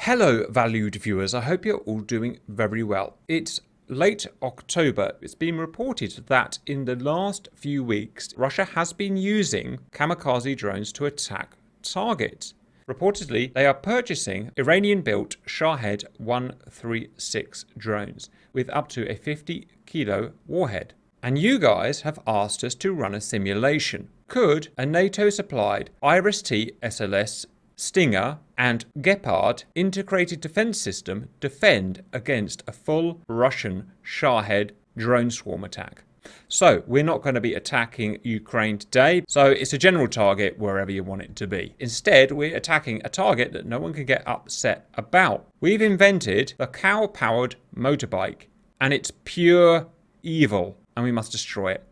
Hello, valued viewers. I hope you're all doing very well. It's late October. It's been reported that in the last few weeks, Russia has been using kamikaze drones to attack targets. Reportedly, they are purchasing Iranian-built Shahed-136 drones with up to a 50-kilo warhead. And you guys have asked us to run a simulation. Could a NATO-supplied IRIS-T SLS Stinger and Gepard integrated defense system defend against a full Russian Shahed drone swarm attack? So we're not going to be attacking Ukraine today, so it's a general target wherever you want it to be. Instead, we're attacking a target that no one can get upset about. We've invented the cow-powered motorbike, and it's pure evil, and we must destroy it.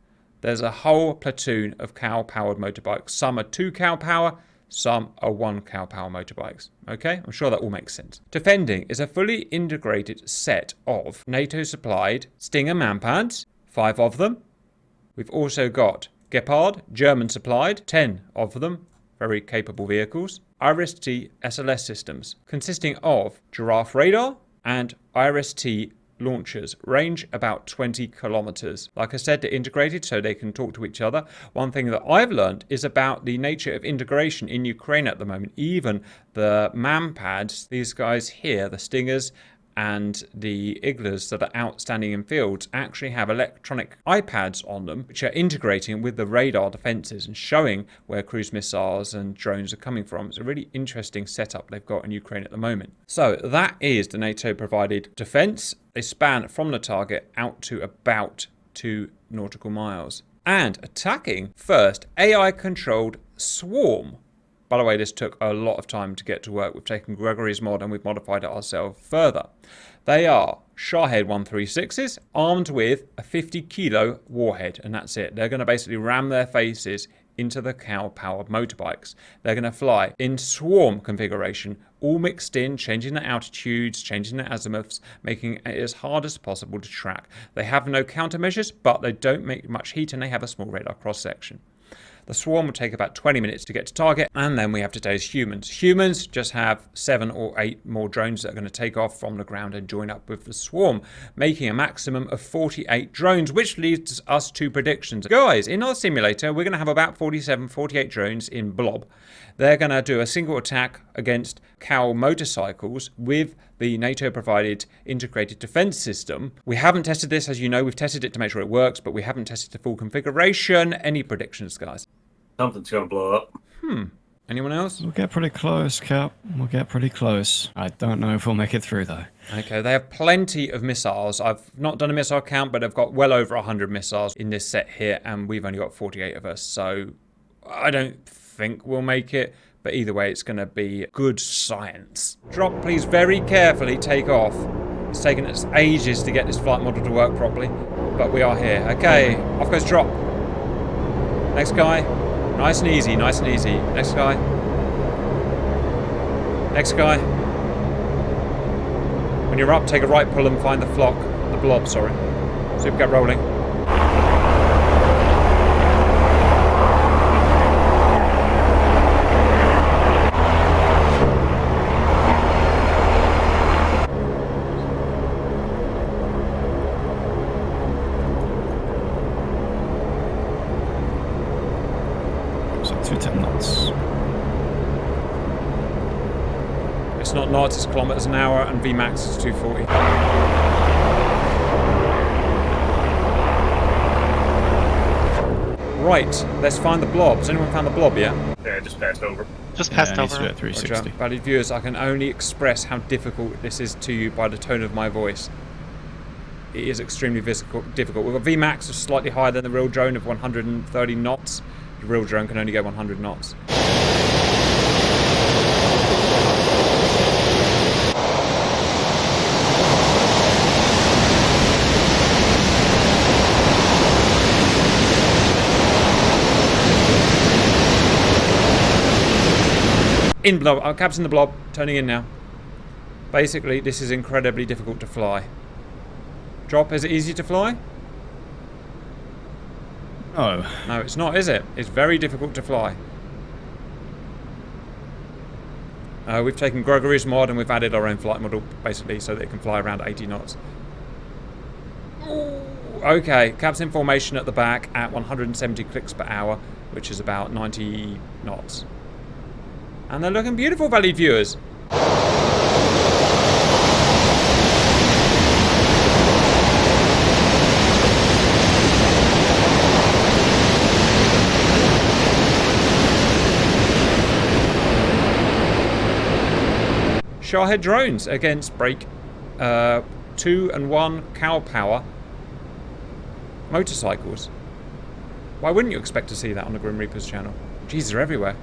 There's a whole platoon of cow-powered motorbikes. Some are 2 cow power, some are 1 cow power motorbikes. Okay, I'm sure that all makes sense. Defending is a fully integrated set of NATO-supplied Stinger manpads, 5 of them. We've also got Gepard, German-supplied, 10 of them, very capable vehicles. IRIS-T SLS systems, consisting of Giraffe radar and IRIS-T launchers, range about 20 kilometers. Like I said, they're integrated so they can talk to each other. One thing that I've learned is about the nature of integration in Ukraine at the moment. Even the manpads, these guys here, the Stingers and the Iglas that are outstanding in fields, actually have electronic iPads on them, which are integrating with the radar defenses and showing where cruise missiles and drones are coming from. It's a really interesting setup they've got in Ukraine at the moment. So that is the NATO-provided defense. They span from the target out to about 2 nautical miles. And attacking first AI-controlled swarm. By the way, this took a lot of time to get to work. We've taken Gregory's mod and we've modified it ourselves further. They are Shahed-136s armed with a 50-kilo warhead, and that's it. They're going to basically ram their faces into the cow-powered motorbikes. They're going to fly in swarm configuration, all mixed in, changing their altitudes, changing their azimuths, making it as hard as possible to track. They have no countermeasures, but they don't make much heat and they have a small radar cross-section. The swarm will take about 20 minutes to get to target, and then we have today's humans. Humans just have 7 or 8 more drones that are going to take off from the ground and join up with the swarm, making a maximum of 48 drones, which leads us to predictions. Guys, in our simulator, we're going to have about 47, 48 drones in blob. They're going to do a single attack against cow motorcycles with the NATO-provided integrated defense system. We haven't tested this, as you know. We've tested it to make sure it works, but we haven't tested the full configuration. Any predictions, guys? Something's going to blow up. Anyone else? We'll get pretty close, Cap. We'll get pretty close. I don't know if we'll make it through, though. Okay, they have plenty of missiles. I've not done a missile count, but they've got well over 100 missiles in this set here, and we've only got 48 of us, so I don't think we'll make it. But either way, it's going to be good science. Drop, please, very carefully take off. It's taken us ages to get this flight model to work properly, but we are here. Okay, off goes drop. Next guy. Nice and easy, nice and easy. Next guy. Next guy. When you're up, take a right pull and find the blob, sorry. Super get rolling. So 210 knots. It's not knots, it's kilometers an hour, and Vmax is 240. Right, let's find the blob. Has anyone found the blob yet? Yeah, just passed over. Just passed Needs to be over. at 360. Valued viewers, I can only express how difficult this is to you by the tone of my voice. It is extremely difficult. We've got Vmax of slightly higher than the real drone of 130 knots. The real drone can only go 100 knots. In blob, I'm capturing the blob, turning in now. Basically, this is incredibly difficult to fly. Drop, is it easy to fly? No. No, it's not, is it? It's very difficult to fly. We've taken Gregory's mod and we've added our own flight model, basically, so that it can fly around 80 knots. Ooh, okay, cab's in formation at the back at 170 clicks per hour, which is about 90 knots. And they're looking beautiful, valued viewers. Shahed drones against brake 2 and 1 cow power motorcycles. Why wouldn't you expect to see that on the Grim Reaper's channel? Jeez, they're everywhere.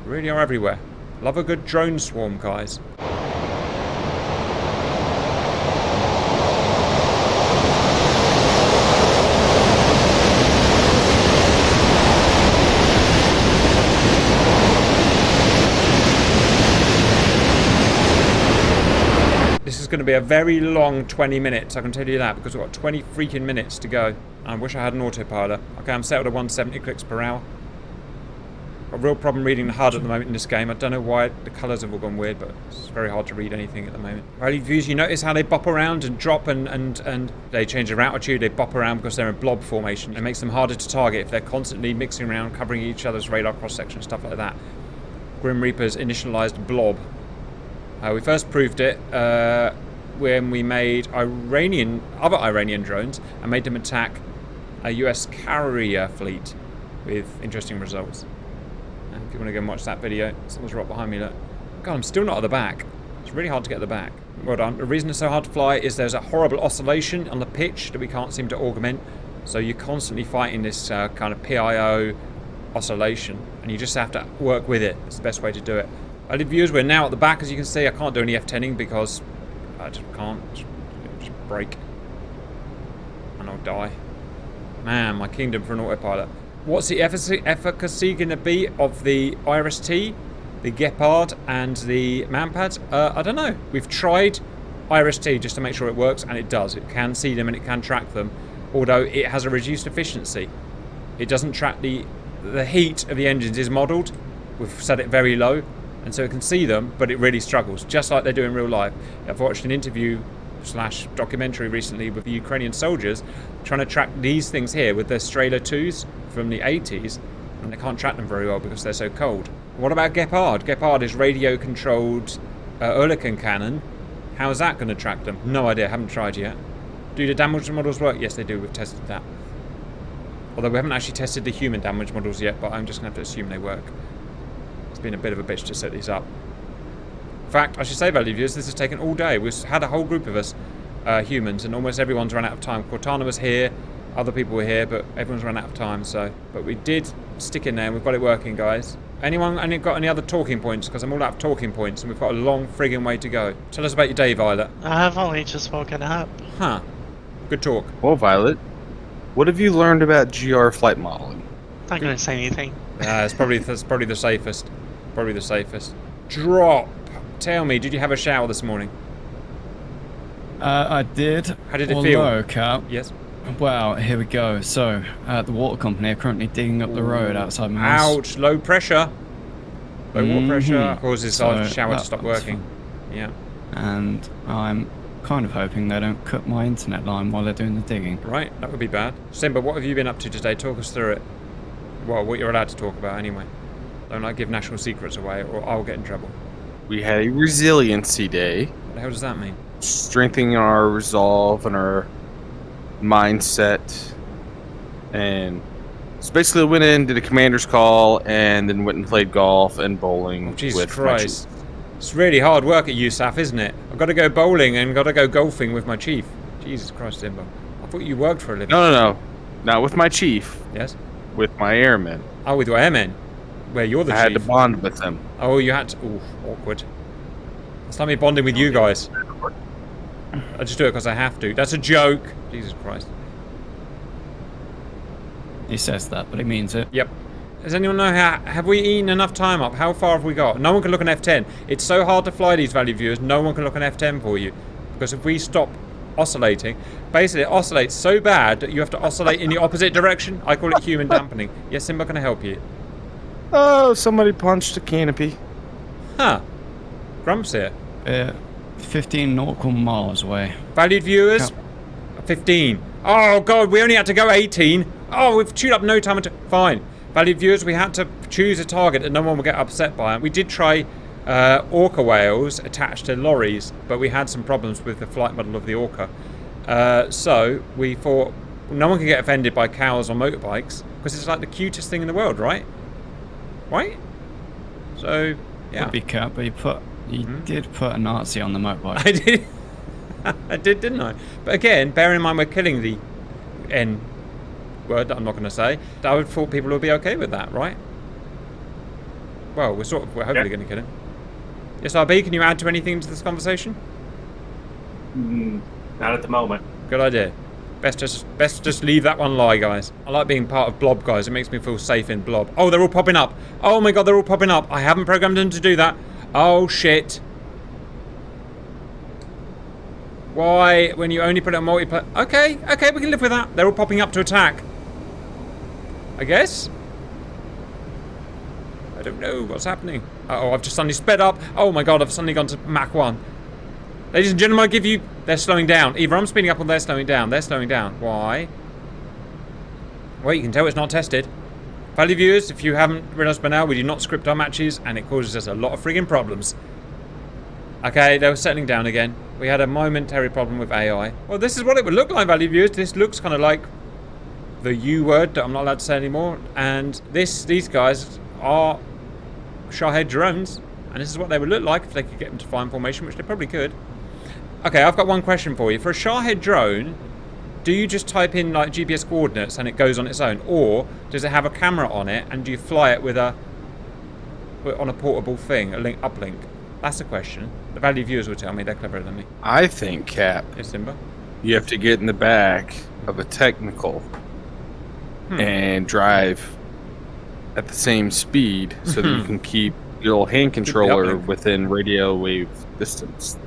Really are everywhere. Love a good drone swarm, guys. This is going to be a very long 20 minutes, I can tell you that, because we've got 20 freaking minutes to go. I wish I had an autopilot. Okay, I'm settled at 170 clicks per hour. Got a real problem reading the HUD at the moment in this game. I don't know why the colours have all gone weird, but it's very hard to read anything at the moment. Rally views, you notice how they bop around and drop and they change their altitude, they bop around because they're in blob formation. It makes them harder to target if they're constantly mixing around, covering each other's radar cross-section, stuff like that. Grim Reaper's initialised blob. We first proved it when we made other Iranian drones and made them attack a US carrier fleet with interesting results. And if you want to go and watch that video, someone's right behind me, look. God, I'm still not at the back. It's really hard to get at the back. Well done. The reason it's so hard to fly is there's a horrible oscillation on the pitch that we can't seem to augment. So you're constantly fighting this kind of PIO oscillation, and you just have to work with it. It's the best way to do it. Valued viewers, we're now at the back, as you can see. I can't do any F10ing because I just can't. Just break. And I'll die. Man, my kingdom for an autopilot. What's the efficacy going to be of the IRIS-T, the Gepard, and the Manpads? I don't know. We've tried IRIS-T just to make sure it works, and it does. It can see them and it can track them, although it has a reduced efficiency. It doesn't track the heat of the engines is modelled. We've set it very low, and so it can see them, but it really struggles, just like they do in real life. I've watched an interview / documentary recently with the Ukrainian soldiers trying to track these things here with their Strela 2s from the 80s, and they can't track them very well because they're so cold. What about Gepard? Gepard is radio-controlled Oerlikon cannon. How is that going to track them? No idea, haven't tried yet. Do the damage models work? Yes, they do, we've tested that. Although we haven't actually tested the human damage models yet, but I'm just going to have to assume they work. It's been a bit of a bitch to set these up. In fact, I should say, valued viewers, this has taken all day. We've had a whole group of us, humans, and almost everyone's run out of time. Cortana was here, other people were here, but everyone's run out of time, so... But we did stick in there, and we've got it working, guys. Anyone got any other talking points? Because I'm all out of talking points, and we've got a long friggin' way to go. Tell us about your day, Violet. I've only just woken up. Huh. Good talk. Well, Violet, what have you learned about GR flight modeling? Not gonna say anything. That's probably the safest. Probably the safest. Drop. Tell me, did you have a shower this morning? I did. How did it feel? Although, Cap, Yes. well, here we go. So, the water company are currently digging up the road outside my house. Ouch, low pressure. Low water pressure causes our So shower to that- stop that's working. Yeah. And I'm kind of hoping they don't cut my internet line while they're doing the digging. Right, that would be bad. Simba, what have you been up to today? Talk us through it. Well, what you're allowed to talk about anyway. Don't like give national secrets away or I'll get in trouble. We had a resiliency day, What the hell does that mean? strengthening our resolve and our mindset. And so basically went in, did a commander's call, and then went and played golf and bowling. Oh, Jesus with my Christ. chief. It's really hard work at USAF, isn't it? I've got to go bowling and got to go golfing with my chief. Jesus Christ, Simba. I thought you worked for a living. No. Not with my chief, Yes? with my airmen. Oh, with your airmen? Where you're the I had chief. to bond with them. Oh, you had to... Ooh, awkward. It's like me bonding with you guys. I just do it because I have to. That's a joke. Jesus Christ. He says that, but he means it. Yep. Does anyone know have we eaten enough time up? How far have we got? No one can look an F10. It's so hard to fly these valued viewers, no one can look an F10 for you. Because if we stop oscillating, basically it oscillates so bad that you have to oscillate in the opposite direction. I call it human dampening. Yes, Simba, can I help you? Oh, somebody punched a canopy. Huh. Grump's here. 15 nautical miles away. Valued viewers, 15. Oh god, we only had to go 18. Oh, we've chewed up no time until... Fine. Valued viewers, we had to choose a target that no one would get upset by. We did try orca whales attached to lorries, but we had some problems with the flight model of the orca. So we thought no one can get offended by cows on motorbikes because it's like the cutest thing in the world, right? Right? So, yeah. Would be cat, but you did put a Nazi on the motorbike. I did. I did, didn't I? But again, bearing in mind we're killing the N word that I'm not going to say, I would thought people would be okay with that, right? Well, we're hopefully going to kill him. Yes, RB, can you add to anything to this conversation? Not at the moment. Good idea. Best just leave that one lie, guys. I like being part of Blob, guys. It makes me feel safe in Blob. Oh, they're all popping up. Oh my god, they're all popping up. I haven't programmed them to do that. Oh, shit. Why, when you only put it on multiplayer? Okay, we can live with that. They're all popping up to attack. I guess? I don't know what's happening. Uh-oh, I've just suddenly sped up. Oh my god, I've suddenly gone to Mach 1. Ladies and gentlemen, I give you... They're slowing down. Either I'm speeding up or they're slowing down. They're slowing down. Why? Well, you can tell it's not tested. Value viewers, if you haven't realised by now, we do not script our matches, and it causes us a lot of friggin' problems. Okay, they were settling down again. We had a momentary problem with AI. Well, this is what it would look like, value viewers. This looks kind of like the U word that I'm not allowed to say anymore. And these guys are Shahed drones, and this is what they would look like if they could get them to fly in formation, which they probably could. Okay, I've got one question for you. For a Shahed drone, do you just type in like GPS coordinates and it goes on its own, or does it have a camera on it and do you fly it with on a portable thing, a uplink? That's the question. The value viewers will tell me. They're cleverer than me. I think, Cap, Yes, Simba. you have to get in the back of a technical and drive at the same speed so that you can keep your little hand controller within radio wave distance,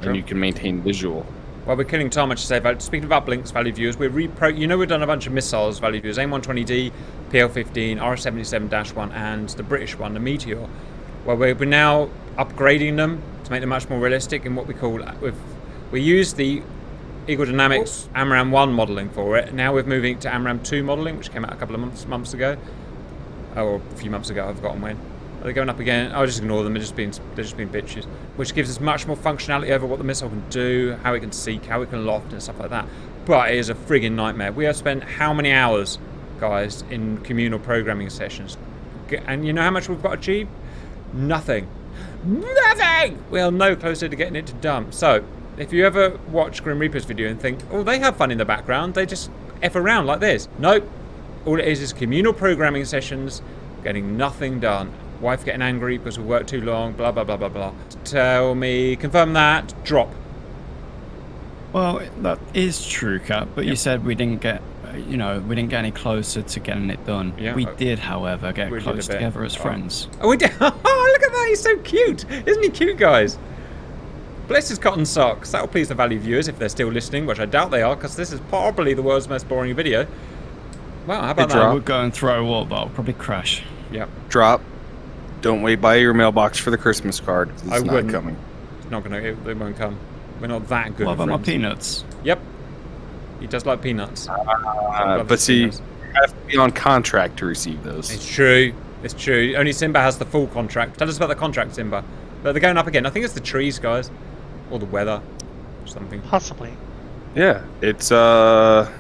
and you can maintain visual. Well, we're killing time, I should say. Speaking of uplinks, value viewers, you know we've done a bunch of missiles, value viewers. AIM-120D, PL-15, RS-77-1, and the British one, the Meteor. Well, we're now upgrading them to make them much more realistic in what we call... We used the Eagle Dynamics AMRAAM 1 modelling for it. Now we're moving to AMRAAM 2 modelling, which came out a couple of months ago. Or a few months ago, I've forgotten when. Are they going up again? I'll just ignore them. They're just being bitches. Which gives us much more functionality over what the missile can do, how it can seek, how it can loft, and stuff like that. But it is a friggin' nightmare. We have spent how many hours, guys, in communal programming sessions? And you know how much we've got achieved? Nothing. Nothing! We are no closer to getting it to dump. So, if you ever watch Grim Reaper's video and think, oh, they have fun in the background, they just F around like this. Nope. All it is communal programming sessions, getting nothing done. Wife getting angry because we worked too long, blah, blah, blah, blah, blah. Tell me, confirm that, drop. Well, that is true, Kat, but you said we didn't get, we didn't get any closer to getting it done. Yeah. We did, however, get close together as friends. Oh, we did. Oh, look at that, he's so cute. Isn't he cute, guys? Bless his cotton socks. That'll please the value viewers if they're still listening, which I doubt they are, because this is probably the world's most boring video. Wow, how about that? I would go and throw a wall, but I'll probably crash. Yep. Drop. Don't wait by your mailbox for the Christmas card. It's not coming. It's not gonna. It won't come. We're not that good. What about my friends. peanuts? Yep. He does like peanuts. But see, you have to be on contract to receive those. It's true. It's true. Only Simba has the full contract. Tell us about the contract, Simba. But they're going up again. I think it's the trees, guys, or the weather, or something. Possibly. Yeah, it's a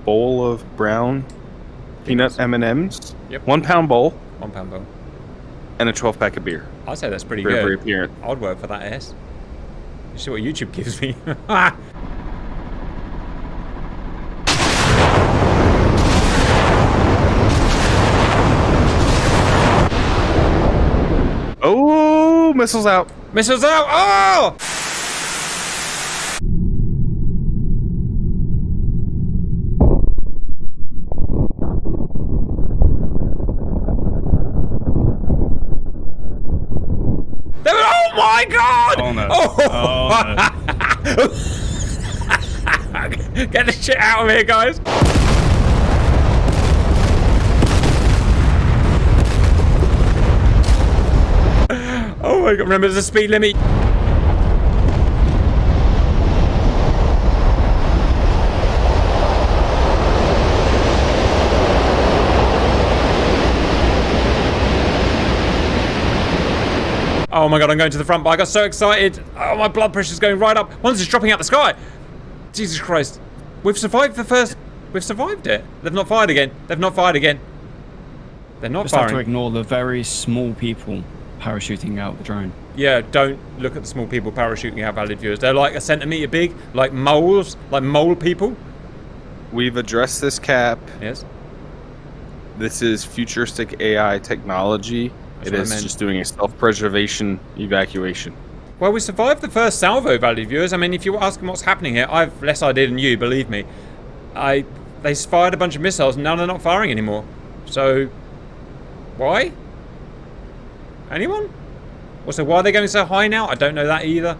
bowl of brown peanut M&Ms. Yep. 1 pound bowl. 1 pound bowl. And a 12-pack of beer. I'd say that's pretty For good. every appearance. I'd work for that, S. You see what YouTube gives me. Oh, missiles out. Missiles out! Oh! Oh my god! Oh no. Oh, no. Get the shit out of here, guys! Oh my god, remember there's a speed limit. Oh my god, I'm going to the front, but I got so excited. Oh, my blood pressure's going right up. One's just dropping out the sky. Jesus Christ. We've survived the first... We've survived it. They've not fired again. They've not fired again. They're not Just have to firing. ignore the very small people parachuting out the drone. Yeah, don't look at the small people parachuting out, valid viewers. They're like a centimetre big, like moles, like mole people. We've addressed this, Cap. Yes. This is futuristic AI technology. That's It what I is meant. just doing a self-preservation evacuation. Well, we survived the first salvo, valid viewers. I mean, if you're asking what's happening here, I've less idea than you, believe me. They fired a bunch of missiles and now they're not firing anymore. So, why? Anyone? Also, why are they going so high now? I don't know that either.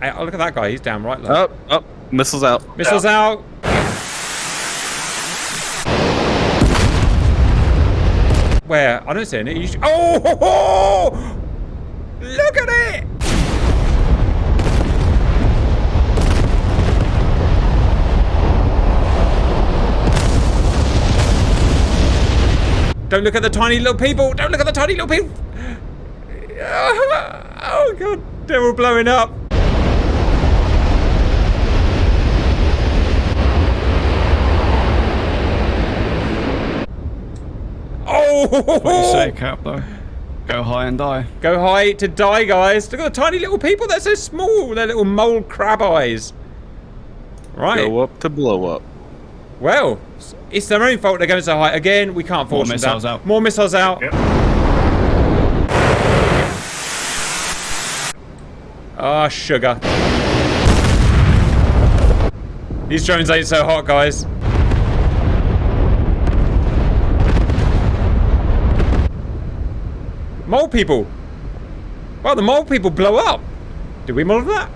Hey, oh, look at that guy. He's down right low. Up, missiles out. Missiles out. Where? I don't see any. Oh! Ho, ho! Look at it! Don't look at the tiny little people! Don't look at the tiny little people! Oh god, they're all blowing up. Oh! What do you say, Cap, though? Go high and die. Go high to die, guys. Look at the tiny little people. They're so small. They're little mole crab eyes. Right. Go up to blow up. Well, it's their own fault they're going so high. Again, we can't force them missiles down. out. More missiles out. Yep. Ah, sugar. These drones ain't so hot, guys. Mole people. Well, the mole people blow up. Did we model that?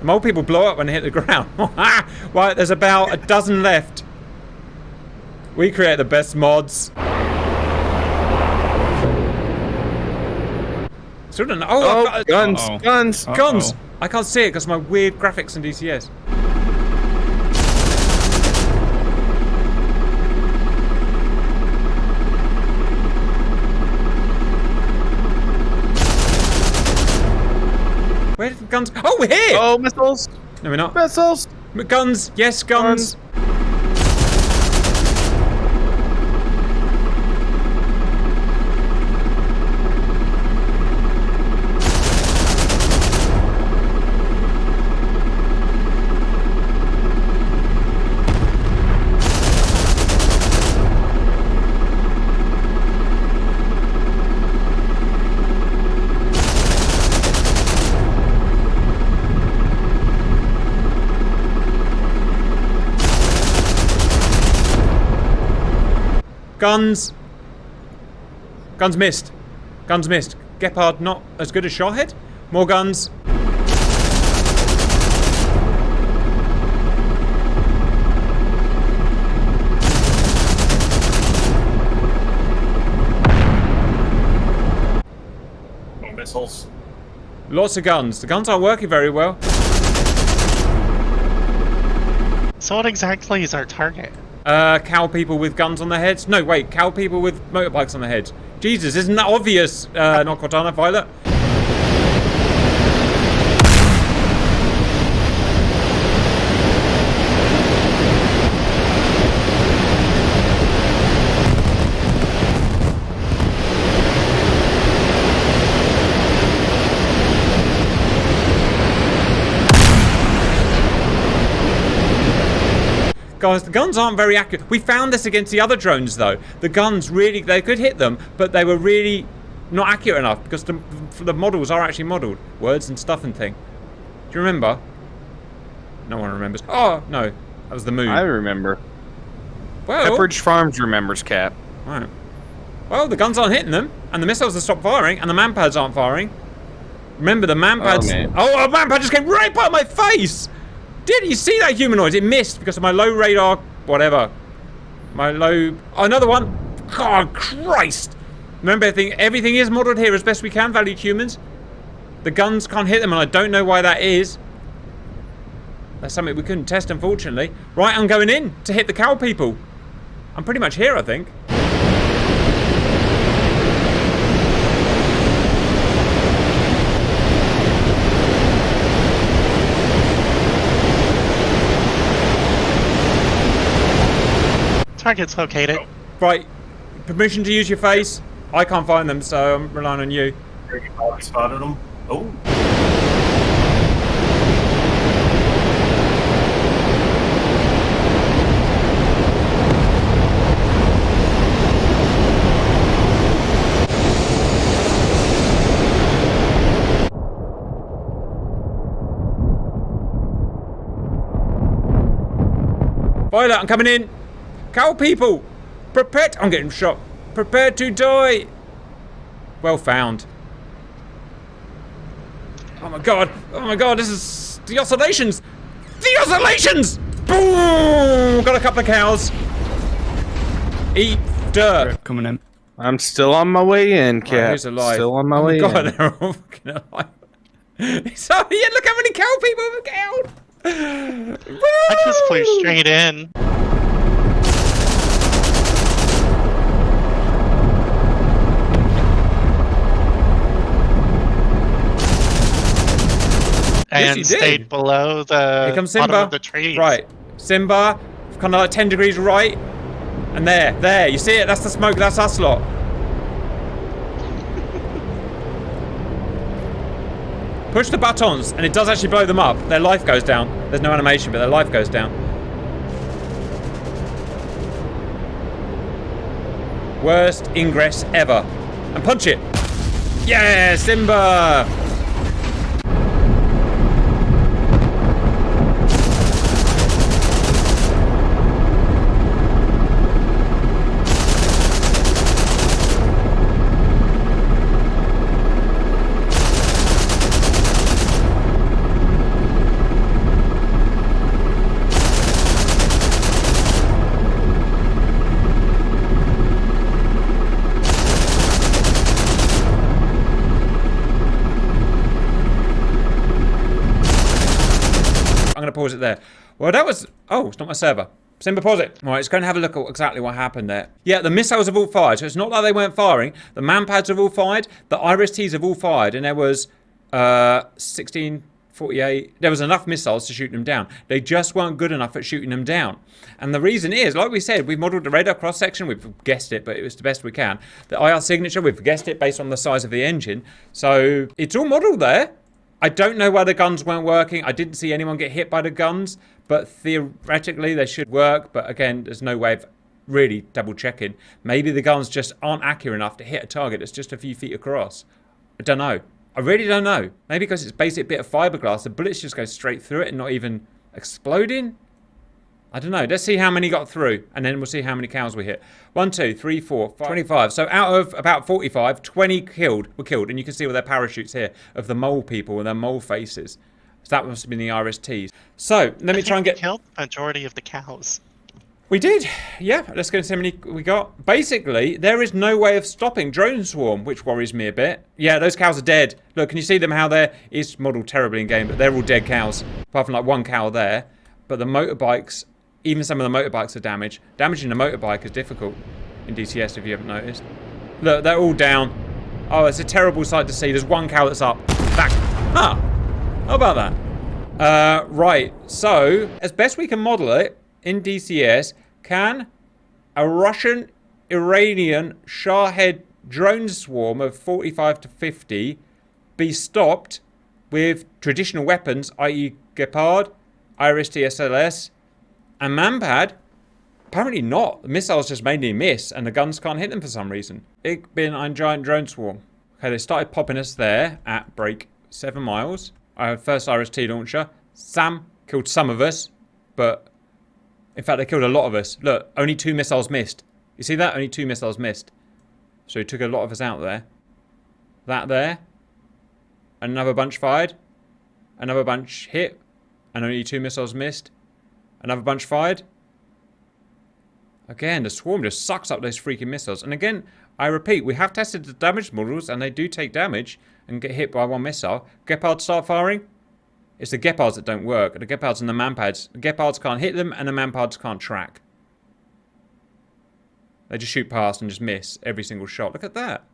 The mole people blow up when they hit the ground. Right, there's about a dozen left. We create the best mods. Still don't know. Oh, Oh, guns, Uh-oh. guns. guns! Uh-oh. I can't see it because my weird graphics in DCS. Where did the guns? Oh, we're here! Oh, missiles, No, we're not. missiles. Guns! Yes, guns! Guns! Guns missed. Guns missed. Gepard not as good as Shahed. More guns. More missiles. Lots of guns. The guns aren't working very well. So what exactly is our target? Cow people with guns on their heads. No, wait. Cow people with motorbikes on their heads. Jesus, isn't that obvious, not Cortana Violet? Guys, the guns aren't very accurate. We found this against the other drones, though. The guns really, they could hit them, but they were really not accurate enough because the models are actually modelled. Words and stuff and thing. Do you remember? No one remembers. Oh, no. That was the moon. I remember. Well, Pepperidge Farms remembers, Cap. right. Well, the guns aren't hitting them, and the missiles have stopped firing, and the manpads aren't firing. Remember, the manpads... Oh, a manpad just came right by my face! Did you see that humanoid? It missed because of my low radar... Whatever. My low... Oh, another one! God, Christ! Remember, everything is modelled here as best we can, valued humans. The guns can't hit them, and I don't know why that is. That's something we couldn't test, unfortunately. Right, I'm going in to hit the cow people. I'm pretty much here, I think. Target's located. Right, permission to use your face. I can't find them, so I'm relying on you. I spotted them. Oh. Violet, I'm coming in. Cow people, prepared. I'm getting shot. Prepare to die. Well found. Oh my god. Oh my god, this is the oscillations. The oscillations! Boom! Got a couple of cows. Eat dirt. Coming in. I'm still on my way in, Cap. Right, who's alive? Still on my Oh way my god, in. they're all fucking alive. So, yeah, look how many cow people have killed. I just flew straight in. Yes, you And did. stayed below the Here comes bottom Simba. of the trees. Right, Simba, kind of like 10 degrees right. And there, you see it? That's the smoke, that's us lot. Push the buttons, and it does actually blow them up. Their life goes down. There's no animation, but their life goes down. Worst ingress ever. And punch it. Yeah, Simba! Pause it there. Well, that was... Oh, it's not my server. Simba, pause it. All right, it's going to have a look at exactly what happened there. Yeah, the missiles have all fired, so it's not like they weren't firing. The manpads have all fired. The IRIS-Ts have all fired, and there was 1648. There was enough missiles to shoot them down. They just weren't good enough at shooting them down. And the reason is, like we said, we've modelled the radar cross-section. We've guessed it, but it was the best we can. The IR signature, we've guessed it based on the size of the engine. So it's all modelled there. I don't know why the guns weren't working. I didn't see anyone get hit by the guns, but theoretically they should work. But again, there's no way of really double checking. Maybe the guns just aren't accurate enough to hit a target that's just a few feet across. I don't know. I really don't know. Maybe because it's a basic bit of fiberglass, the bullets just go straight through it and not even exploding. I don't know. Let's see how many got through, and then we'll see how many cows we hit. 1, 2, 3, 4, 5, 25. So out of about 45, 20 were killed. And you can see all their parachutes here of the mole people and their mole faces. So that must have been the IRIS-Ts. So let me try and get... killed the majority of the cows. We did. Yeah, let's go and see how many we got. Basically, there is no way of stopping drone swarm, which worries me a bit. Yeah, those cows are dead. Look, can you see them how it's modelled terribly in game, but they're all dead cows. Apart from like one cow there. But the motorbikes... Even some of the motorbikes are damaged. Damaging a motorbike is difficult in DCS if you haven't noticed. Look, they're all down. Oh, it's a terrible sight to see. There's one cow that's up. Back. Ah, how about that? Right, so as best we can model it in DCS, can a Russian Iranian Shahed drone swarm of 45 to 50 be stopped with traditional weapons, i.e. Gepard, IRIS-T SLS, and manpad? Apparently not. The missiles just mainly miss, and the guns can't hit them for some reason. Ich bin ein giant drone swarm. Okay, they started popping us there at break 7 miles. Our first IRIS-T launcher. Sam Killed some of us, but in fact they killed a lot of us. Look, only 2 missiles missed. You see that? Only 2 missiles missed. So he took a lot of us out there. That there. Another bunch fired. Another bunch hit. And only 2 missiles missed. Another bunch fired. Again, the swarm just sucks up those freaking missiles. And again, I repeat, we have tested the damage models and they do take damage and get hit by 1 missile. Gepards start firing. It's the Gepards that don't work. The Gepards and the Manpads. The Gepards can't hit them and the Manpads can't track. They just shoot past and just miss every single shot. Look at that.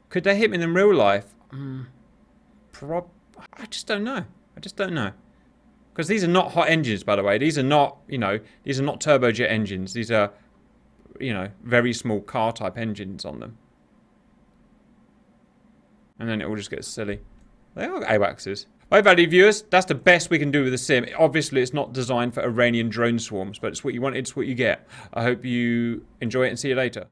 Could they hit me in real life? I just don't know. I just don't know. Because these are not hot engines, by the way. These are not, you know, these are not turbojet engines. These are, you know, very small car type engines on them. And then it all just gets silly. They are AWACSes. My valued viewers, that's the best we can do with the sim. Obviously, it's not designed for Iranian drone swarms, but it's what you want, it's what you get. I hope you enjoy it and see you later.